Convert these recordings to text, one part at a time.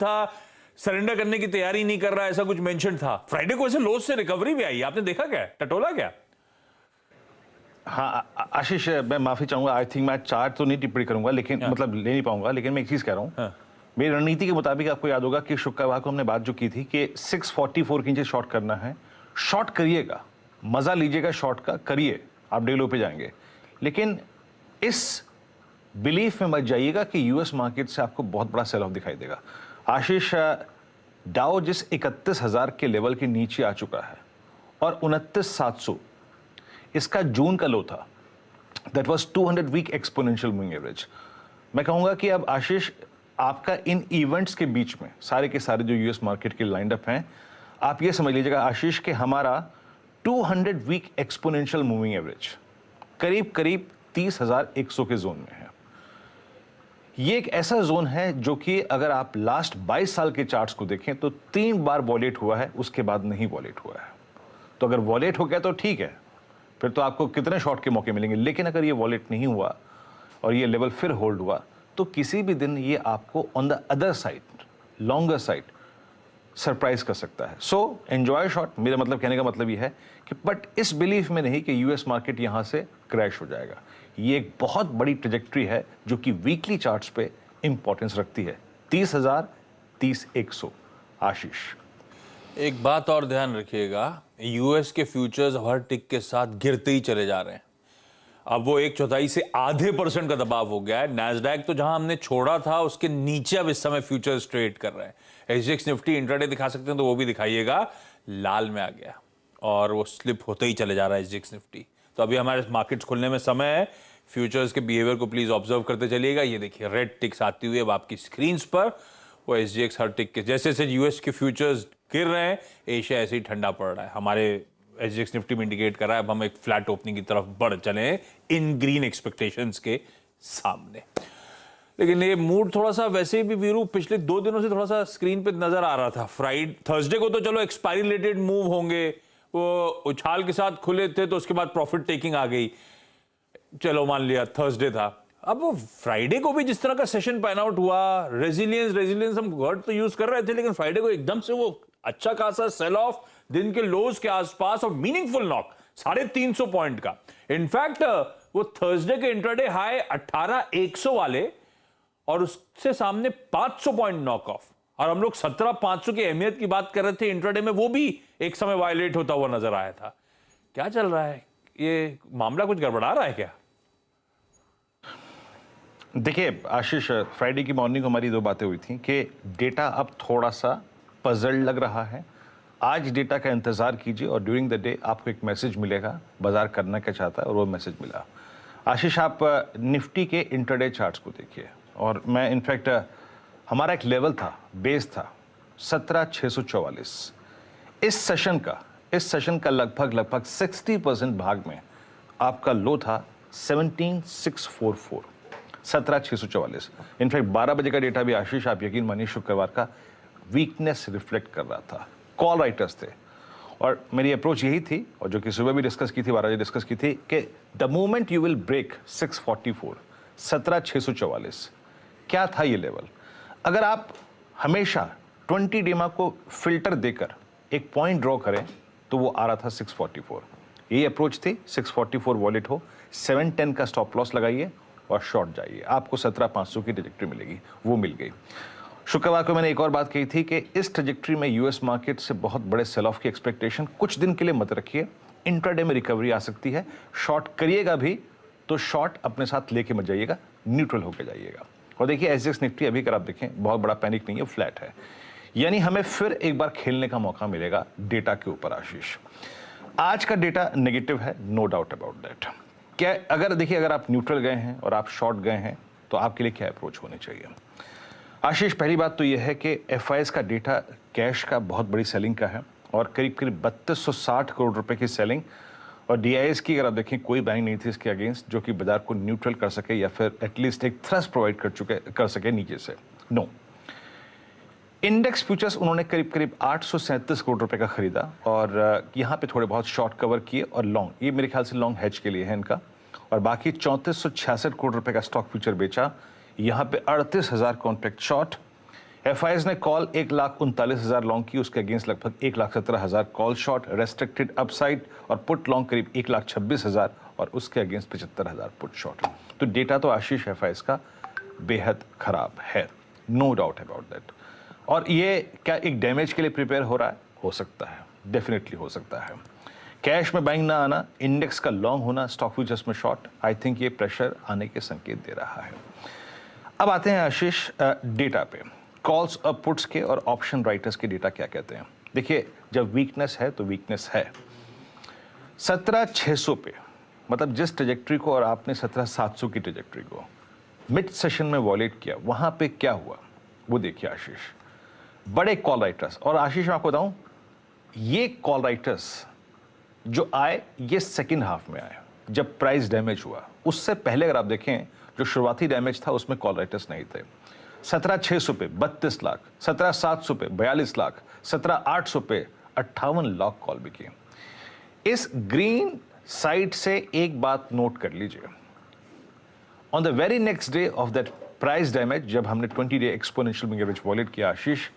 था, सरेंडर करने की तैयारी नहीं कर रहा, ऐसा कुछ मेंशन था। फ्राइडे को ऐसे लोस से रिकवरी भी आई, आपने देखा क्या, टटोला क्या? हाँ आशीष, मैं माफी चाहूंगा, आई थिंक मैं चार्ट तो नहीं टिप्पणी करूंगा, लेकिन मतलब ले नहीं पाऊंगा, लेकिन मैं एक चीज कह रहा हूँ। मेरी रणनीति के मुताबिक आपको याद होगा कि शुक्रवार को हमने बात जो की थी कि 644 के नीचे शॉर्ट करना है। शॉर्ट करिएगा, मजा लीजिएगा शॉर्ट का, करिए, आप डे लो पे जाएंगे, लेकिन इस बिलीफ में मत जाइएगा कि यूएस मार्केट से आपको बहुत बड़ा सेल ऑफ दिखाई देगा। आशीष, डाउ जिस 31,000 के लेवल के नीचे आ चुका है और 29,700 इसका जून का लो था, that was 200 week exponential moving average. मैं कहूंगा कि अब आशीष, आपका इन इवेंट्स के बीच में सारे के सारे जो यूएस मार्केट के लाइंड अप हैं, आप ये समझ लीजिएगा आशीष कि हमारा 200 वीक एक्सपोनेंशियल मूविंग एवरेज करीब करीब 30,100 के जोन में है। ये एक ऐसा जोन है जो कि अगर आप लास्ट 22 साल के चार्ट्स को देखें तो 3 बार वॉलेट हुआ है, उसके बाद नहीं वॉलेट हुआ है। तो अगर वॉलेट हो गया तो ठीक है, फिर तो आपको कितने शॉर्ट के मौके मिलेंगे, लेकिन अगर ये वॉलेट नहीं हुआ और ये लेवल फिर होल्ड हुआ तो किसी भी दिन ये आपको on the other side, longer side surprise कर सकता है। सो एंजॉय शॉर्ट, मेरा मतलब कहने का मतलब ये है कि बट इस बिलीफ में नहीं कि यूएस मार्केट यहां से क्रैश हो जाएगा। ये एक बहुत बड़ी ट्रेजेक्ट्री है जो कि वीकली चार्ट्स पे इंपॉर्टेंस रखती है, 30,000, 30,100। आशीष, एक बात और ध्यान रखिएगा, यूएस के फ्यूचर्स हर टिक के साथ गिरते ही चले जा रहे हैं। अब वो 1/4 से आधे % का दबाव हो गया है। नैस्डैक तो जहां हमने छोड़ा था उसके नीचे अब इस समय फ्यूचर्स ट्रेड कर रहे हैं। एसजीएक्स निफ्टी इंट्राडे दिखा सकते हैं तो वो भी दिखाइएगा, लाल में आ गया और वो स्लिप होते ही चले जा रहा है एसजीएक्स निफ्टी। तो अभी हमारे मार्केट्स खुलने में समय है, फ्यूचर्स के बिहेवियर को प्लीज ऑब्जर्व करते चलिएगा। ये देखिए रेड टिक्स आती हुई अब आपकी स्क्रीन पर, वो एसजीएक्स हर टिक के जैसे जैसे यूएस के फ्यूचर्स गिर रहे हैं, एशिया ऐसे ही ठंडा पड़ रहा है। हमारे एसजीएक्स निफ्टी में इंडिकेट कर रहा है अब हम एक फ्लैट ओपनिंग की तरफ बढ़ चले इन ग्रीन एक्सपेक्टेशंस के सामने। लेकिन ये मूड थोड़ा सा वैसे भी वीरू पिछले 2 दिनों से थोड़ा सा स्क्रीन पे नजर आ रहा था। थर्सडे को तो चलो एक्सपायरी रिलेटेड मूव होंगे, वो उछाल के साथ खुले थे तो उसके बाद प्रॉफिट टेकिंग आ गई, चलो मान लिया थर्सडे था। अब वो फ्राइडे को भी जिस तरह का सेशन पैन आउट हुआ, रेजिलियंस हम वर्ड तो यूज कर रहे थे, लेकिन फ्राइडे को एकदम से वो अच्छा खासा सेल ऑफ, दिन के लोज के आसपास और मीनिंगफुल नॉक 350 पॉइंट का। इनफैक्ट वो थर्सडे के इंट्राडे हाई 18,100 वाले और उससे सामने 500 पॉइंट नॉक ऑफ, और हम लोग 17,500 की अहमियत की बात कर रहे थे इंट्राडे में, वो भी एक समय वायलेट होता हुआ नजर आया था। क्या चल रहा है, ये मामला कुछ गड़बड़ा रहा है क्या? देखिए आशीष, फ्राइडे की मॉर्निंग हमारी 2 बातें हुई थी कि डेटा अब थोड़ा सा पजल लग रहा है। आज डेटा का इंतजार कीजिए और ड्यूरिंग द डे आपको एक मैसेज मिलेगा बाजार करना क्या चाहता है, और वो मैसेज मिला। आशीष, आप निफ्टी के इंट्राडे चार्ट्स को देखिए, और मैं इनफैक्ट हमारा एक लेवल था, बेस था 17,644। इस सेशन का लगभग 60% भाग में आपका लो था 17,644, 17,644। इनफैक्ट 12 बजे का डेटा भी आशीष, आप यकीन मानिए, शुक्रवार का वीकनेस रिफ्लेक्ट कर रहा था। कॉल राइटर्स थे और मेरी अप्रोच यही थी, और जो कि सुबह भी डिस्कस की थी, 12 बजे डिस्कस की थी, कि the moment you will break 644, 17,644, क्या था ये लेवल। अगर आप हमेशा 20 डेमा को फिल्टर देकर एक पॉइंट ड्रॉ करें तो वो आ रहा था 644। यही अप्रोच थी, 644 वॉलेट हो, 710 का स्टॉप लॉस लगाइए और शॉर्ट जाइए, आपको 17,500 की ट्रेजेक्ट्री मिलेगी। वो मिल गई। शुक्रवार को मैंने एक और बात कही थी कि इस ट्रेजेक्ट्री में यूएस मार्केट से बहुत बड़े सेल ऑफ की एक्सपेक्टेशन कुछ दिन के लिए मत रखिए, इंट्राडे में रिकवरी आ सकती है। शॉर्ट करिएगा भी तो शॉर्ट अपने साथ लेके मत जाइएगा, न्यूट्रल होकर जाइएगा। और देखिए एसजीएक्स निफ्टी अभी अगर आप देखें, बहुत बड़ा पैनिक नहीं है, फ्लैट है, यानी हमें फिर एक बार खेलने का मौका मिलेगा डेटा के ऊपर। आशीष, आज का डेटा नेगेटिव है, नो डाउट अबाउट दैट। क्या अगर देखिए, अगर आप न्यूट्रल गए हैं और आप शॉर्ट गए हैं तो आपके लिए क्या अप्रोच होनी चाहिए? आशीष, पहली बात तो यह है कि एफआईएस का डेटा कैश का बहुत बड़ी सेलिंग का है और करीब 3260 करोड़ रुपए की सेलिंग, और डीआईएस की अगर आप देखें कोई बाइंग नहीं थी इसके अगेंस्ट जो कि बाजार को न्यूट्रल कर सके या फिर एटलीस्ट एक थ्रस्ट प्रोवाइड कर सके नीचे से। नो, इंडेक्स फ्यूचर्स उन्होंने करीब 837 करोड़ रुपए का खरीदा और यहाँ पे थोड़े बहुत शॉर्ट कवर किए और लॉन्ग, ये मेरे ख्याल से लॉन्ग हेज के लिए है इनका, और बाकी 3466 करोड़ रुपए का स्टॉक फ्यूचर बेचा। यहाँ पे 38,000 कॉन्ट्रैक्ट शॉर्ट, एफआईएस ने कॉल 1,39,000 लॉन्ग की, उसके अगेंस्ट लगभग 1,17,000 कॉल शॉर्ट, रेस्ट्रिक्टेड अपसाइड, और पुट लॉन्ग करीब 1,26,000 और उसके अगेंस्ट 75,000 पुट शॉर्ट। तो डेटा तो आशीष एफआईएस का बेहद खराब है, नो डाउट अबाउट दैट। और ये क्या एक डैमेज के लिए प्रिपेयर हो रहा है? हो सकता है, डेफिनेटली हो सकता है। कैश में बाइंग ना आना, इंडेक्स का लॉन्ग होना, स्टॉक फ्यूचर्स में शॉर्ट, आई थिंक ये प्रेशर आने के संकेत दे रहा है। अब आते हैं आशीष डेटा पे, कॉल्स और पुट्स के और ऑप्शन राइटर्स के डेटा क्या कहते हैं। देखिए, जब वीकनेस है तो वीकनेस है। 17,600 पे, मतलब जिस ट्रेजेक्ट्री को और आपने 17,700 की ट्रेजेक्ट्री को मिड सेशन में वॉलेट किया, वहां पे क्या हुआ वो देखिए आशीष। बड़े कॉल राइटर्स, और आशीष मैं आपको बताऊं, ये कॉल राइटर्स जो आए ये सेकेंड हाफ में आए जब प्राइस डैमेज हुआ। उससे पहले अगर आप देखें जो शुरुआती डैमेज था उसमें कॉल राइटर्स नहीं थे। 17,600 पे 32 लाख, 17,700 पे 42 लाख, 17,800 पे 58 लाख कॉल भी किए। इस ग्रीन साइड से एक बात नोट कर लीजिए, on the very next day of that price damage, जब हमने 20 day exponential moving average wallet किया आशीष,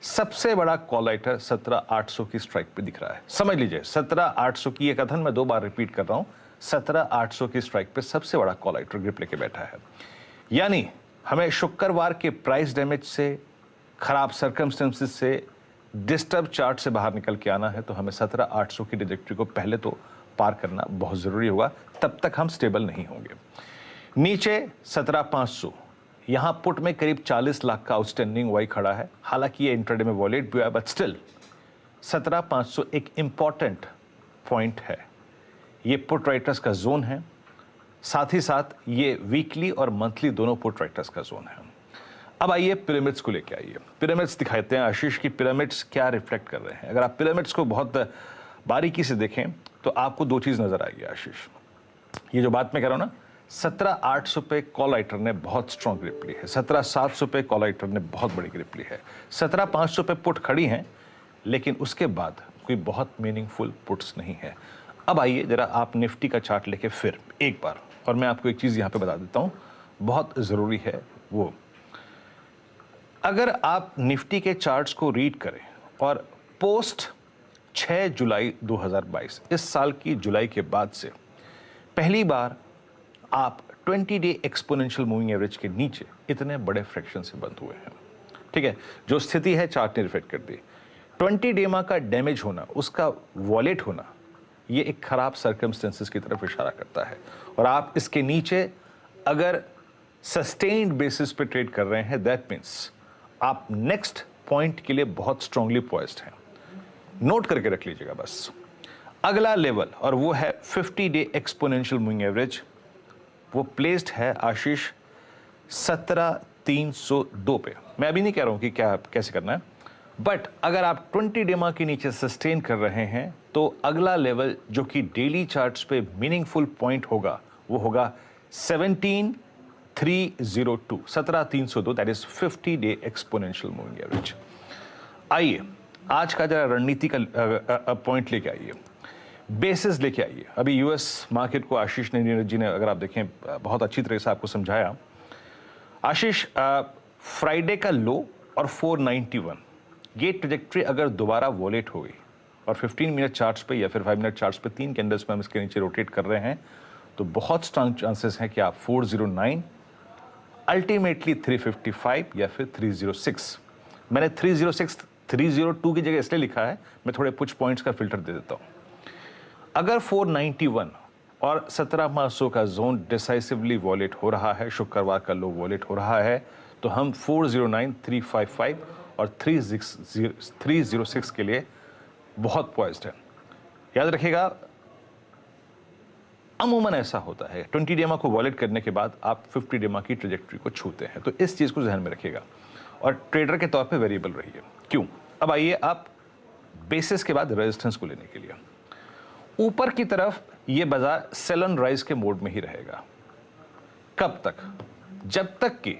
सबसे बड़ा कॉल राइटर 17,800 की स्ट्राइक पे दिख रहा है। समझ लीजिए 17,800 की, ये कथन मैं 2 बार रिपीट कर रहा हूं, 17,800 की स्ट्राइक पे सबसे बड़ा कॉल राइटर ग्रिप लेके बैठा है। यानी हमें शुक्रवार के प्राइस डैमेज से, खराब सर्कमस्टेंसेस से, डिस्टर्ब चार्ट से बाहर निकल के आना है, तो हमें 17,800 की ट्रैजेक्टरी को पहले तो पार करना बहुत जरूरी होगा, तब तक हम स्टेबल नहीं होंगे। नीचे 17,500, यहां पुट में करीब 40 लाख का आउटस्टैंडिंग वाई खड़ा है, हालांकि ये इंट्राडे में वॉलेट भी हुआ है, बट स्टिल 17,500 एक इंपॉर्टेंट पॉइंट है। ये पुट राइटर्स का जोन है, साथ ही साथ ये वीकली और मंथली दोनों पुट राइटर्स का जोन है। अब आइए पिरामिड्स को लेके आइए, पिरामिड्स दिखाते हैं आशीष की पिरामिड्स क्या रिफ्लेक्ट कर रहे हैं। अगर आप पिरामिड्स को बहुत बारीकी से देखें तो आपको 2 चीज नजर आएगी आशीष। ये जो बात मैं कह रहा हूं ना, 17,800 पे कॉल राइटर ने बहुत स्ट्रॉन्ग ग्रिप ली है, 17,700 पे कॉल राइटर ने बहुत बड़ी ग्रिप ली है, 17,500 पे पुट खड़ी हैं, लेकिन उसके बाद कोई बहुत मीनिंगफुल पुट्स नहीं है। अब आइए जरा आप निफ्टी का चार्ट लेके फिर एक बार, और मैं आपको एक चीज यहां पे बता देता हूं, बहुत जरूरी है वो। अगर आप निफ्टी के चार्ट्स को रीड करें और पोस्ट 6 जुलाई 2022, इस साल की जुलाई के बाद से पहली बार आप 20 डे एक्सपोनेंशियल मूविंग एवरेज के नीचे इतने बड़े फ्रैक्शन से बंद हुए हैं। ठीक है, जो स्थिति है चार्ट ने रिफ्लेक्ट कर दी। 20 डेमा का डैमेज होना, उसका वॉलेट होना, ये एक खराब सर्कमस्टेंसेस की तरफ इशारा करता है। और आप इसके नीचे अगर सस्टेन्ड बेसिस पे ट्रेड कर रहे हैं, दैट मीन्स आप नेक्स्ट पॉइंट के लिए बहुत स्ट्रांगली पॉइज्ड हैं। नोट करके रख लीजिएगा बस। अगला लेवल, और वो है 50 डे एक्सपोनेंशियल मूविंग एवरेज, वो प्लेस्ड है आशीष 17,302 पे। मैं अभी नहीं कह रहा हूं कि क्या कैसे करना है, बट अगर आप 20 डेमा के नीचे सस्टेन कर रहे हैं तो अगला लेवल जो कि डेली चार्ट्स पे मीनिंगफुल पॉइंट होगा वो होगा 17,302, that is 50 day exponential moving average. आइए आज का जरा रणनीति का पॉइंट लेके आइए, बेसिस लेके आइए। अभी यूएस मार्केट को आशीष ने, नीरज जी ने, अगर आप देखें, बहुत अच्छी तरह से आपको समझाया। आशीष, फ्राइडे का लो और 491, ये ट्रैजेक्टरी अगर दोबारा वॉलेट हो गई और 15 मिनट चार्ट्स पे या फिर 5 मिनट चार्ट्स पे 3 कैंडल्स में हम इसके नीचे रोटेट कर रहे हैं, तो बहुत स्ट्रांग चांसेस हैं कि आप 409, अल्टीमेटली 355 या फिर 306। मैंने 306 302 की जगह इसलिए लिखा है, मैं थोड़े कुछ पॉइंट्स का फिल्टर दे देता हूं। अगर 491 और 17,500 का जोन डिसाइसिवली वॉलेट हो रहा है, शुक्रवार का लो वॉलेट हो रहा है, तो हम 409, 355 और 306 के लिए बहुत पॉइज्ड है। याद रखिएगा, अमूमन ऐसा होता है 20 डेमा को वॉलेट करने के बाद आप 50 डेमा की ट्रैजेक्टरी को छूते हैं, तो इस चीज को ध्यान में रखिएगा और ट्रेडर के तौर पे वेरिएबल रहिए। क्यों? अब आइए आप बेसिस के बाद रेजिस्टेंस को लेने के लिए। ऊपर की तरफ ये बाजार सेल ऑन राइज के मोड में ही रहेगा। कब तक? जब तक कि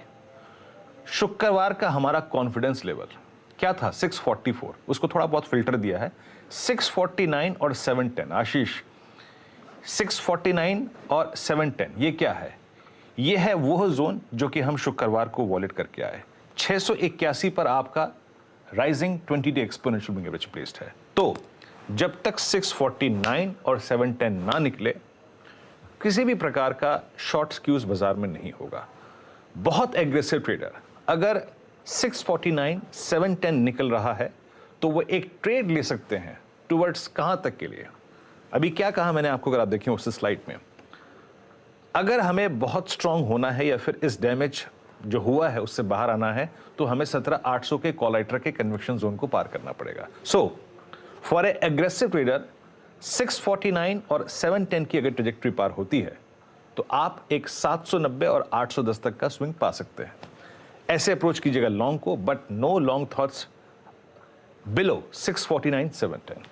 शुक्रवार का हमारा कॉन्फिडेंस लेवल क्या था, 644, उसको थोड़ा बहुत फिल्टर दिया है, 649 और 710। आशीष, 649 और 710 ये क्या है? ये है वो जोन जो कि हम शुक्रवार को वॉलेट करके आए। 681 पर आपका rising 20 day exponential moving average placed है। तो जब तक 649 और 710 ना निकले, किसी भी प्रकार का शॉर्ट स्क्यूज बाजार में नहीं होगा। बहुत एग्रेसिव ट्रेडर अगर 649 710 निकल रहा है तो वो एक ट्रेड ले सकते हैं टुवर्ड्स कहां तक के लिए। अभी क्या कहा मैंने आपको, अगर आप देखें उस स्लाइड में, अगर हमें बहुत स्ट्रांग होना है या फिर इस डैमेज जो हुआ है उससे बाहर आना है तो हमें 17800 के कॉलाइटर के कन्विक्शन जोन को पार करना पड़ेगा। So for a aggressive trader 649 और 710 की अगर ट्रेजेक्ट्री पार होती है तो आप एक 790 और 810 तक का स्विंग पा सकते हैं। ऐसे अप्रोच कीजिएगा लॉन्ग को, but no long thoughts below 649 710।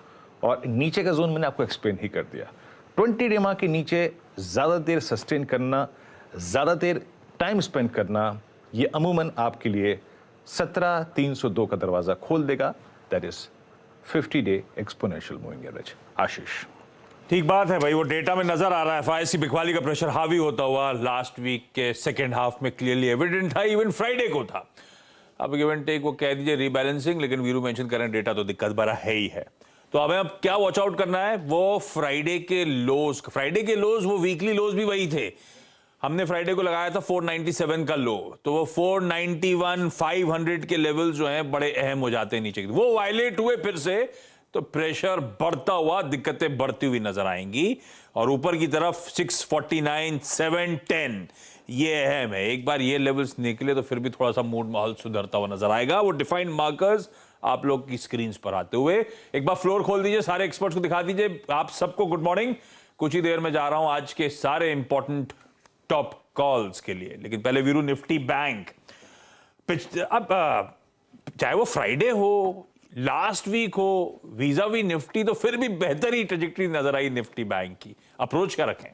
और नीचे का जोन मैंने आपको एक्सप्लेन ही कर दिया। 20 डेमा के नीचे ज़्यादा देर सस्टेन करना, ज़्यादा देर टाइम स्पेंड करना, ये अमूमन आपके लिए 17302 का दरवाज़ा खोल देगा। That is 50 day exponential moving average. Ashish, ठीक बात है भाई, वो डेटा में नजर आ रहा है FIIC बिकवाली का प्रेशर हावी होता हुआ लास्ट वीक के सेकेंड हाफ में क्लियरली एविडेंट था, इवन फ्राइडे को था। अब गिव एंड टेक वो कह दीजिए रीबैलेंसिंग, लेकिन वीरू मेंशन करें डेटा तो दिक्कत भरा है ही है। तो हमें अब क्या वॉच आउट करना है, वो फ्राइडे के लोज वो वीकली लोज भी वही थे। हमने फ्राइडे को लगाया था 497 का लो, तो वो 491 500 के लेवल जो हैं बड़े अहम हो जाते हैं नीचे, वो वायलेट हुए फिर से, तो प्रेशर बढ़ता हुआ, दिक्कतें बढ़ती हुई नजर आएंगी। और ऊपर की तरफ 649 710 ये अहम है। एक बार ये लेवल्स निकले तो फिर भी थोड़ा सा मूड माहौल सुधरता हुआ नजर आएगा। वो डिफाइंड मार्कर्स आप लोग की स्क्रीन पर आते हुए, एक बार फ्लोर खोल दीजिए, सारे एक्सपर्ट्स को दिखा दीजिए। आप सबको गुड मॉर्निंग। कुछ ही देर में जा रहा हूं आज के सारे इंपॉर्टेंट टॉप कॉल्स के लिए, लेकिन पहले वीरू निफ्टी बैंक। अब चाहे वो फ्राइडे हो, लास्ट वीक हो, वीजा वी निफ्टी, तो फिर भी बेहतर ही ट्रेजेक्टरी नजर आई निफ्टी बैंक की। अप्रोच क्या रखें?